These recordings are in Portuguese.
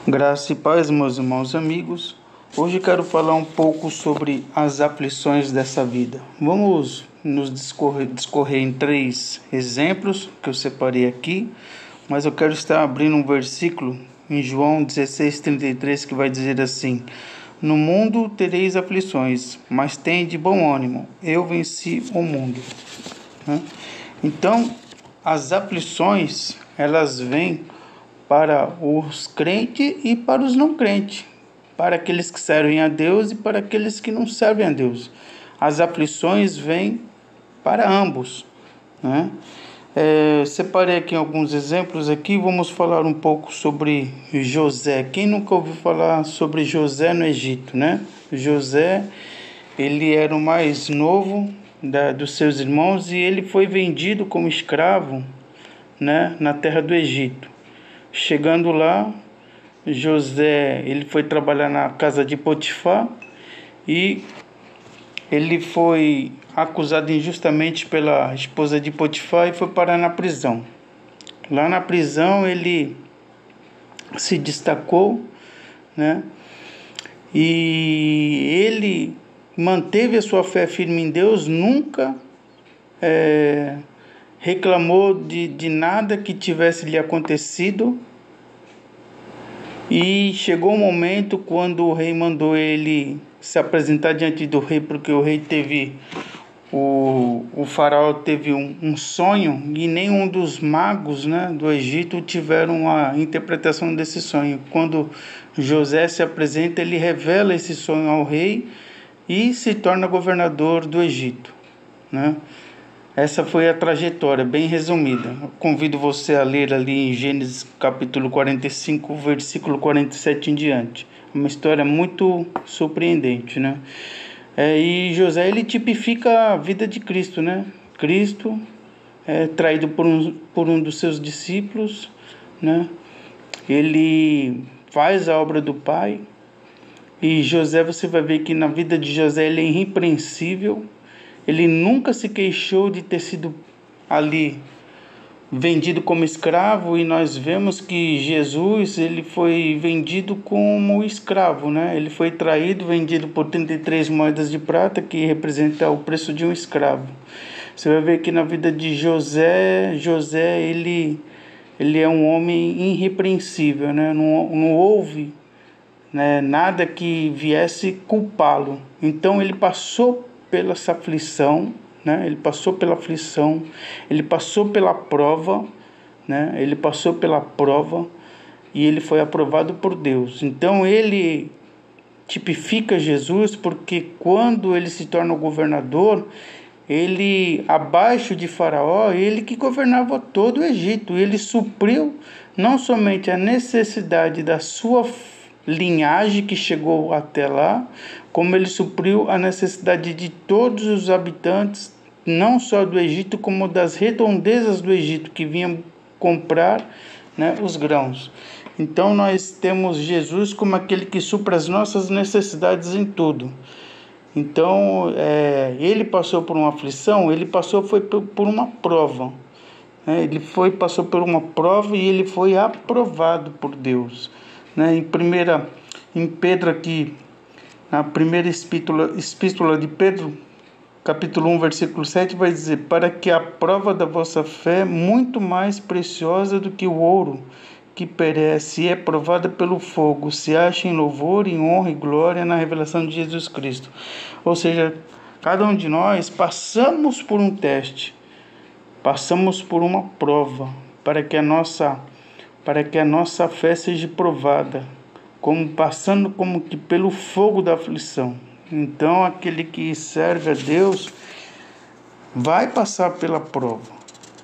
Graça e paz, meus irmãos e amigos. Hoje quero falar um pouco sobre as aflições dessa vida. Vamos nos discorrer em 3 exemplos que eu separei aqui, mas eu quero estar abrindo um versículo em João 16:33 que vai dizer assim: No mundo tereis aflições, mas tende bom ânimo, eu venci o mundo. Então, as aflições, elas vêm para os crentes e para os não crentes, para aqueles que servem a Deus e para aqueles que não servem a Deus. As aflições vêm para ambos, né? Separei aqui alguns exemplos aqui, vamos falar um pouco sobre José. Quem nunca ouviu falar sobre José no Egito, né? José, ele era o mais novo dos seus irmãos e ele foi vendido como escravo, né, na terra do Egito. Chegando lá, José, ele foi trabalhar na casa de Potifar e ele foi acusado injustamente pela esposa de Potifar e foi parar na prisão. Lá na prisão ele se destacou, né? E ele manteve a sua fé firme em Deus, nunca reclamou de nada que tivesse lhe acontecido. E chegou um momento quando o rei mandou ele se apresentar diante do rei, porque o rei teve, o faraó teve um sonho e nenhum dos magos, né, do Egito tiveram a interpretação desse sonho. Quando José se apresenta, ele revela esse sonho ao rei e se torna governador do Egito, né? Essa foi a trajetória, bem resumida. Eu convido você a ler ali em Gênesis capítulo 45, versículo 47 em diante. Uma história muito surpreendente, né? E José, ele tipifica a vida de Cristo, né? Cristo é traído por um dos seus discípulos, né? Ele faz a obra do Pai. E José, você vai ver que na vida de José ele é irrepreensível. Ele nunca se queixou de ter sido ali vendido como escravo, e nós vemos que Jesus, ele foi vendido como escravo, né? Ele foi traído, vendido por 33 moedas de prata, que representa o preço de um escravo. Você vai ver que na vida de José, ele é um homem irrepreensível, né? Não houve, né, nada que viesse culpá-lo. Então ele passou pela essa aflição, né? Ele passou pela aflição, ele passou pela prova, né? Ele passou pela prova e ele foi aprovado por Deus. Então ele tipifica Jesus, porque quando ele se torna o governador, ele, abaixo de Faraó, ele que governava todo o Egito. Ele supriu não somente a necessidade da sua linhagem que chegou até lá, como ele supriu a necessidade de todos os habitantes, não só do Egito, como das redondezas do Egito, que vinham comprar, né, os grãos. Então nós temos Jesus como aquele que supra as nossas necessidades em tudo. Então ele passou por uma aflição, ele foi por uma prova. Passou por uma prova e ele foi aprovado por Deus. Em Pedro aqui, na primeira epístola de Pedro, capítulo 1, versículo 7, vai dizer: para que a prova da vossa fé, muito mais preciosa do que o ouro, que perece e é provada pelo fogo, se ache em louvor, em honra e glória na revelação de Jesus Cristo. Ou seja, cada um de nós passamos por um teste, passamos por uma prova, para que a nossa fé seja provada, passando como que pelo fogo da aflição. Então aquele que serve a Deus vai passar pela prova.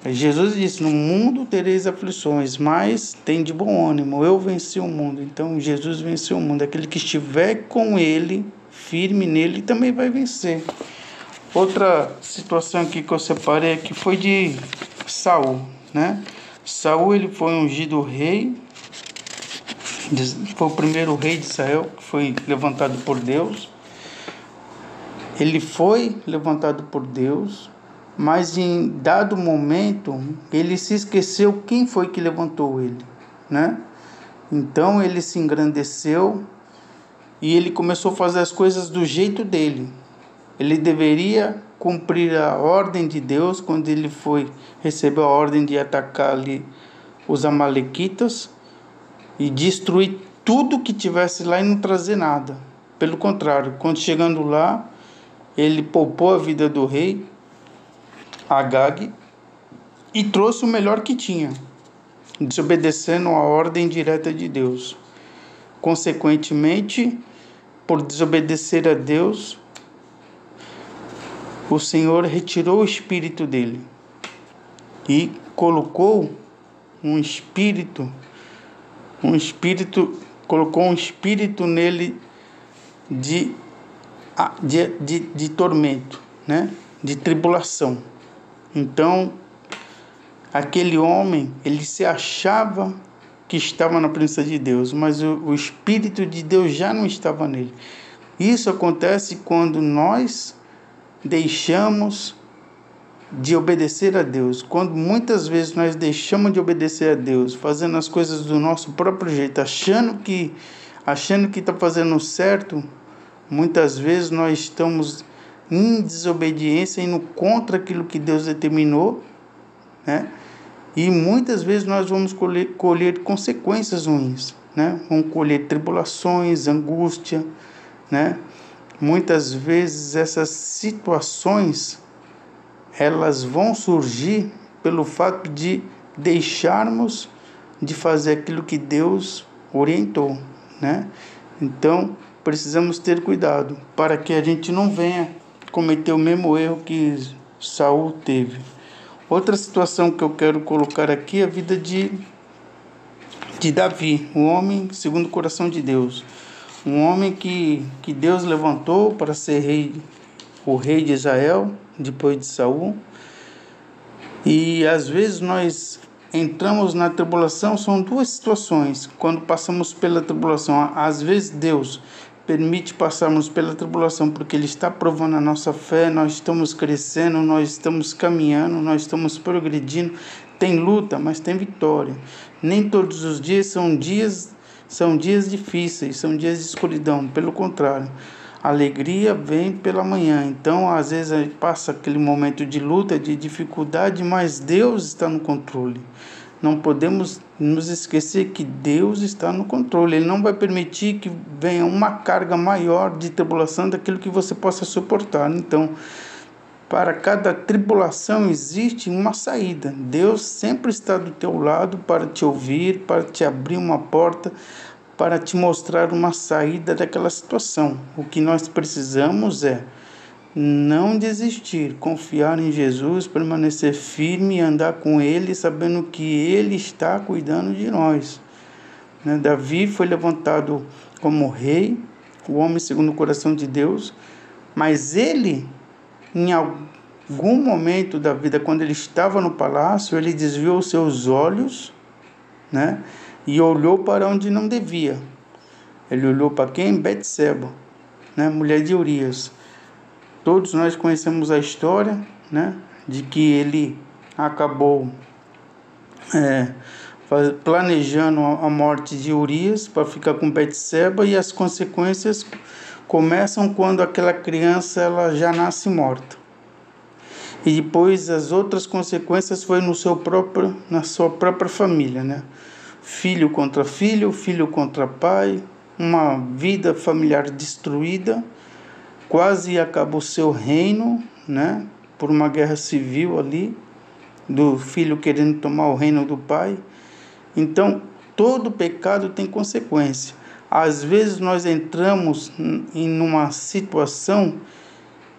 Jesus disse: no mundo tereis aflições, mas tem de bom ânimo, eu venci o mundo. Então Jesus venceu o mundo. Aquele que estiver com ele, firme nele, também vai vencer. Outra situação aqui que eu separei aqui foi de Saul, né? Saul, ele foi ungido rei, foi o primeiro rei de Israel que foi levantado por Deus. Ele foi levantado por Deus, mas em dado momento ele se esqueceu quem foi que levantou ele, né? Então ele se engrandeceu e ele começou a fazer as coisas do jeito dele. Ele deveria cumprir a ordem de Deus quando ele recebeu a ordem de atacar ali os amalequitas e destruir tudo que tivesse lá e não trazer nada. Pelo contrário, quando chegando lá, ele poupou a vida do rei Agag e trouxe o melhor que tinha, desobedecendo a ordem direta de Deus. Consequentemente, por desobedecer a Deus, o Senhor retirou o espírito dele e colocou um espírito nele de tormento, né? De tribulação. Então, aquele homem, ele se achava que estava na presença de Deus, mas o Espírito de Deus já não estava nele. Isso acontece quando nós deixamos de obedecer a Deus. Quando muitas vezes nós deixamos de obedecer a Deus, fazendo as coisas do nosso próprio jeito, achando que está fazendo certo, muitas vezes nós estamos em desobediência, indo contra aquilo que Deus determinou, né? E muitas vezes nós vamos colher consequências ruins, né? Vamos colher tribulações, angústia, né? Muitas vezes essas situações, elas vão surgir pelo fato de deixarmos de fazer aquilo que Deus orientou, né? Então, precisamos ter cuidado para que a gente não venha cometer o mesmo erro que Saul teve. Outra situação que eu quero colocar aqui é a vida de Davi, um homem segundo o coração de Deus. Um homem que Deus levantou para ser o rei de Israel, depois de Saul. E às vezes nós entramos na tribulação, são duas situações. Quando passamos pela tribulação, às vezes Deus permite passarmos pela tribulação porque Ele está provando a nossa fé, nós estamos crescendo, nós estamos caminhando, nós estamos progredindo. Tem luta, mas tem vitória. Nem todos os dias são dias difíceis, são dias de escuridão. Pelo contrário, a alegria vem pela manhã. Então, às vezes, a gente passa aquele momento de luta, de dificuldade, mas Deus está no controle. Não podemos nos esquecer que Deus está no controle. Ele não vai permitir que venha uma carga maior de tribulação daquilo que você possa suportar. Então, para cada tribulação existe uma saída. Deus sempre está do teu lado para te ouvir, para te abrir uma porta, para te mostrar uma saída daquela situação. O que nós precisamos é não desistir, confiar em Jesus, permanecer firme e andar com Ele, sabendo que Ele está cuidando de nós. Davi foi levantado como rei, o homem segundo o coração de Deus, mas ele, em algum momento da vida, quando ele estava no palácio, ele desviou os seus olhos, né, e olhou para onde não devia. Ele olhou para quem? Betseba, né, mulher de Urias. Todos nós conhecemos a história, né, de que ele acabou planejando a morte de Urias para ficar com Betseba, e as consequências começam quando aquela criança ela já nasce morta. E depois as outras consequências foi na sua própria família, né? Filho contra filho, filho contra pai, uma vida familiar destruída. Quase acabou o seu reino, né? Por uma guerra civil ali, do filho querendo tomar o reino do pai. Então, todo pecado tem consequência. Às vezes nós entramos em uma situação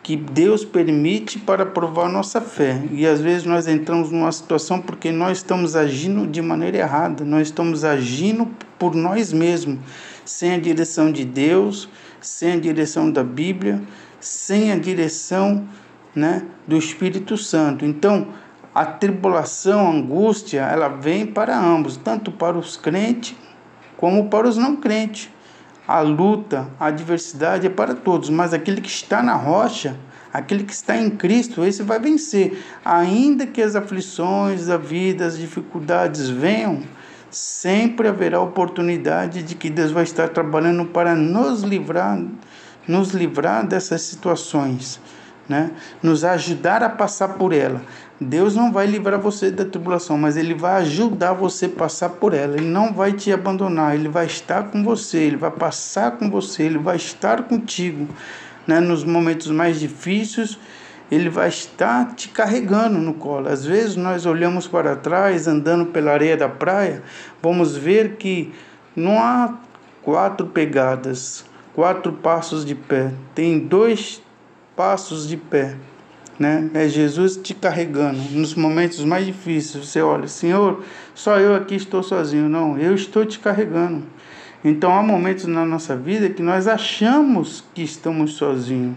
que Deus permite para provar nossa fé. E às vezes nós entramos numa situação porque nós estamos agindo de maneira errada. Nós estamos agindo por nós mesmos, sem a direção de Deus, sem a direção da Bíblia, sem a direção, né, do Espírito Santo. Então, a tribulação, a angústia, ela vem para ambos, tanto para os crentes como para os não crentes. A luta, a adversidade é para todos, mas aquele que está na rocha, aquele que está em Cristo, esse vai vencer. Ainda que as aflições da vida, as dificuldades venham, Sempre haverá oportunidade de que Deus vai estar trabalhando para nos livrar dessas situações, né? Nos ajudar a passar por ela. Deus não vai livrar você da tribulação, mas Ele vai ajudar você a passar por ela. Ele não vai te abandonar, Ele vai estar com você, Ele vai passar com você, Ele vai estar contigo, né? Nos momentos mais difíceis, Ele vai estar te carregando no colo. Às vezes nós olhamos para trás, andando pela areia da praia, vamos ver que não há 4 pegadas, 4 passos de pé. Tem 2 passos de pé, né? É Jesus te carregando nos momentos mais difíceis. Você olha, Senhor, só eu aqui estou sozinho. Não, eu estou te carregando. Então há momentos na nossa vida que nós achamos que estamos sozinhos,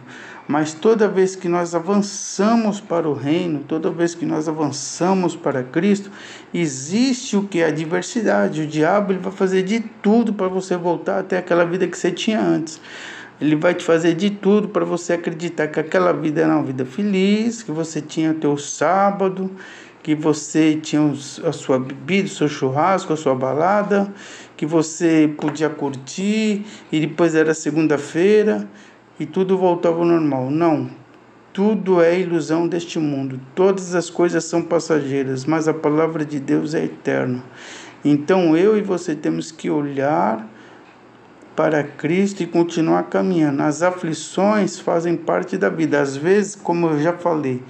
mas toda vez que nós avançamos para o reino, toda vez que nós avançamos para Cristo, existe o que é a adversidade. O diabo ele vai fazer de tudo para você voltar até aquela vida que você tinha antes. Ele vai te fazer de tudo para você acreditar que aquela vida era uma vida feliz, que você tinha teu sábado, que você tinha a sua bebida, o seu churrasco, a sua balada, que você podia curtir, e depois era segunda-feira e tudo voltava ao normal. Não, tudo é ilusão deste mundo. Todas as coisas são passageiras, mas a palavra de Deus é eterna. Então eu e você temos que olhar para Cristo e continuar caminhando. As aflições fazem parte da vida. Às vezes, como eu já falei,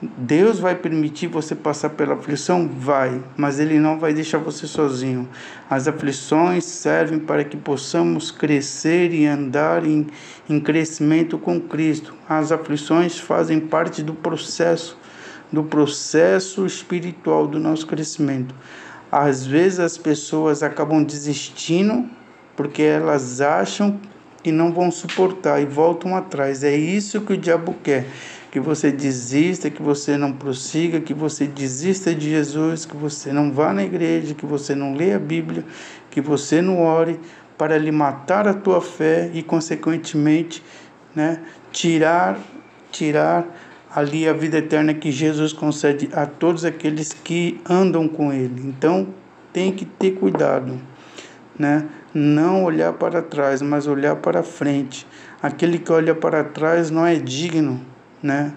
Deus vai permitir você passar pela aflição? Vai, mas Ele não vai deixar você sozinho. As aflições servem para que possamos crescer e andar em crescimento com Cristo. As aflições fazem parte do processo espiritual do nosso crescimento. Às vezes as pessoas acabam desistindo porque elas acham que não vão suportar e voltam atrás. É isso que o diabo quer, que você desista, que você não prossiga, que você desista de Jesus, que você não vá na igreja, que você não leia a Bíblia, que você não ore, para lhe matar a tua fé e, consequentemente, né, tirar ali a vida eterna que Jesus concede a todos aqueles que andam com Ele. Então, tem que ter cuidado, né? Não olhar para trás, mas olhar para frente. Aquele que olha para trás não é digno, né?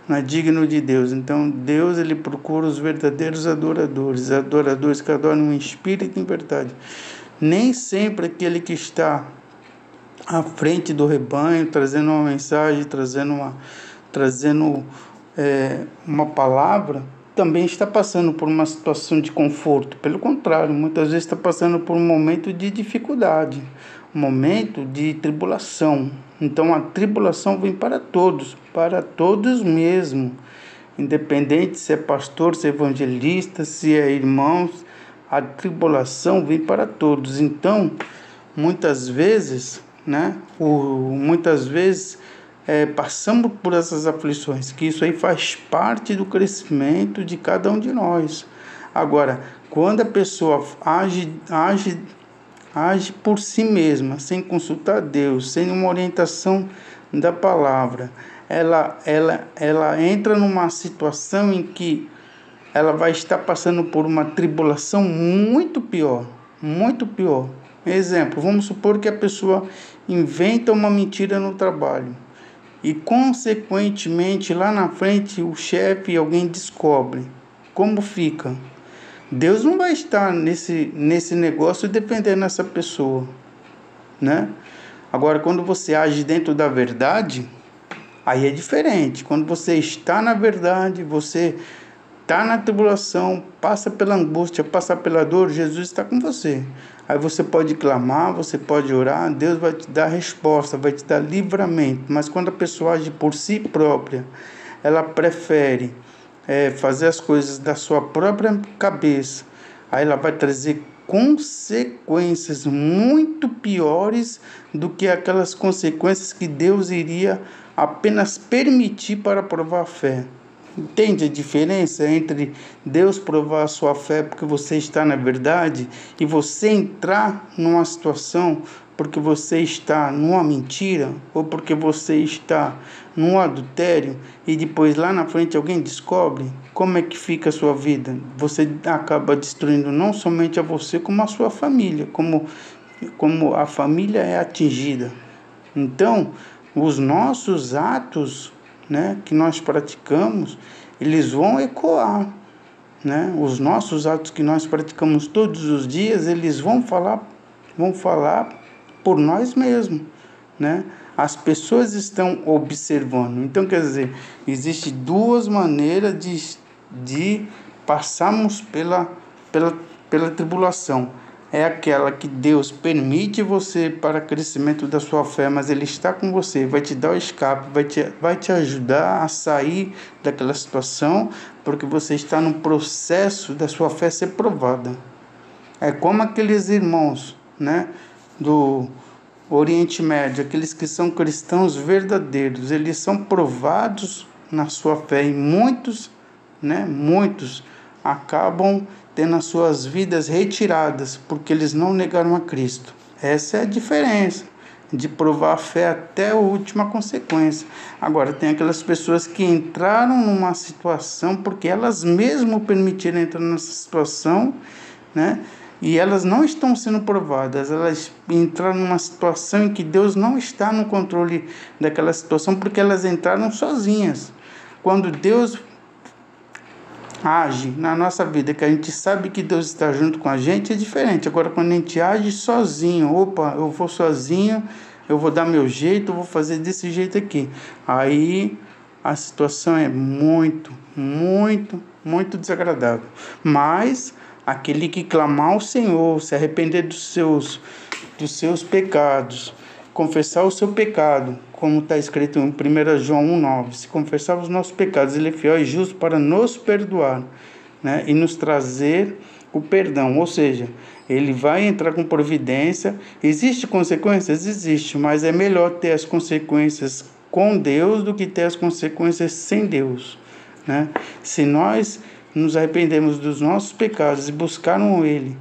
Não é digno de Deus. Então Deus ele procura os verdadeiros adoradores que adoram em espírito e em verdade. Nem sempre aquele que está à frente do rebanho, trazendo uma mensagem, trazendo uma palavra, também está passando por uma situação de conforto. Pelo contrário, muitas vezes está passando por um momento de dificuldade, um momento de tribulação. Então a tribulação vem para todos mesmo, independente se é pastor, se é evangelista, se é irmãos, a tribulação vem para todos. Então, muitas vezes passamos por essas aflições, que isso aí faz parte do crescimento de cada um de nós. Agora, quando a pessoa age por si mesma, sem consultar Deus, sem uma orientação da palavra, ela entra numa situação em que ela vai estar passando por uma tribulação muito pior. Exemplo, vamos supor que a pessoa inventa uma mentira no trabalho e, consequentemente, lá na frente, o chefe e alguém descobre. Como fica? Deus não vai estar nesse negócio defendendo essa pessoa, né? Agora, quando você age dentro da verdade, aí é diferente. Quando você está na verdade, você está na tribulação, passa pela angústia, passa pela dor, Jesus está com você. Aí você pode clamar, você pode orar, Deus vai te dar resposta, vai te dar livramento. Mas quando a pessoa age por si própria, ela prefere fazer as coisas da sua própria cabeça, aí ela vai trazer consequências muito piores do que aquelas consequências que Deus iria apenas permitir para provar a fé. Entende a diferença entre Deus provar a sua fé porque você está na verdade e você entrar numa situação porque você está numa mentira, ou porque você está num adultério, e depois lá na frente alguém descobre, como é que fica a sua vida? Você acaba destruindo não somente a você, como a sua família, como a família é atingida. Então, os nossos atos, né, que nós praticamos, eles vão ecoar, né? Os nossos atos que nós praticamos todos os dias, eles vão falar por nós mesmos, né? As pessoas estão observando. Então, quer dizer, existe duas maneiras de passarmos pela tribulação. É aquela que Deus permite você para crescimento da sua fé, mas Ele está com você, vai te dar o escape, vai te ajudar a sair daquela situação, porque você está no processo da sua fé ser provada. É como aqueles irmãos, né, do Oriente Médio, aqueles que são cristãos verdadeiros, eles são provados na sua fé e muitos acabam tendo as suas vidas retiradas porque eles não negaram a Cristo. Essa é a diferença de provar a fé até a última consequência. Agora, tem aquelas pessoas que entraram numa situação porque elas mesmas permitiram entrar nessa situação, né? E elas não estão sendo provadas, elas entraram numa situação em que Deus não está no controle daquela situação porque elas entraram sozinhas. Quando Deus age na nossa vida, que a gente sabe que Deus está junto com a gente, é diferente. Agora, quando a gente age sozinho, eu vou sozinho, eu vou dar meu jeito, eu vou fazer desse jeito aqui. Aí a situação é muito, muito, muito desagradável. Mas aquele que clamar ao Senhor, se arrepender dos seus pecados, confessar o seu pecado, como está escrito em 1 João 1,9, se confessar os nossos pecados, Ele é fiel e justo para nos perdoar, né, e nos trazer o perdão. Ou seja, Ele vai entrar com providência. Existe consequências? Existe, mas é melhor ter as consequências com Deus do que ter as consequências sem Deus, né? Se nós nos arrependemos dos nossos pecados e buscarmos Ele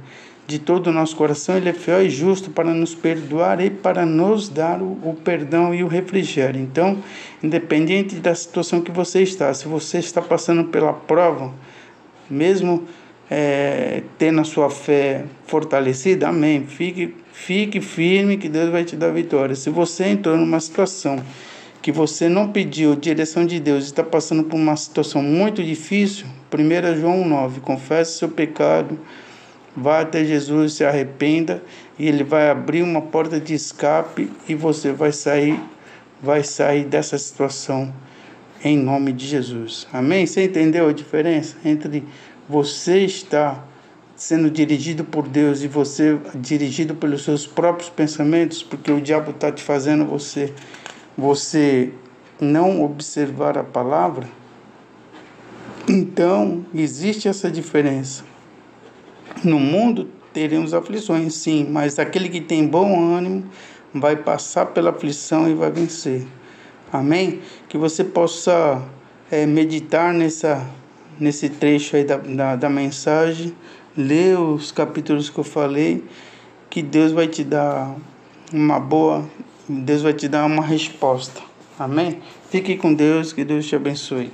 de todo o nosso coração, Ele é fiel e justo para nos perdoar e para nos dar o perdão e o refrigério. Então, independente da situação que você está, se você está passando pela prova, mesmo tendo a sua fé fortalecida, amém, fique firme que Deus vai te dar vitória. Se você entrou numa situação que você não pediu direção de Deus e está passando por uma situação muito difícil, 1 João 9, confesse seu pecado, vá até Jesus, se arrependa e Ele vai abrir uma porta de escape e você vai sair dessa situação em nome de Jesus. Amém? Você entendeu a diferença entre você estar sendo dirigido por Deus e você dirigido pelos seus próprios pensamentos, porque o diabo está te fazendo você não observar a palavra? Então, existe essa diferença. No mundo teremos aflições, sim, mas aquele que tem bom ânimo vai passar pela aflição e vai vencer. Amém? Que você possa meditar nesse trecho aí da mensagem, ler os capítulos que eu falei, que Deus vai te dar Deus vai te dar uma resposta. Amém? Fique com Deus, que Deus te abençoe.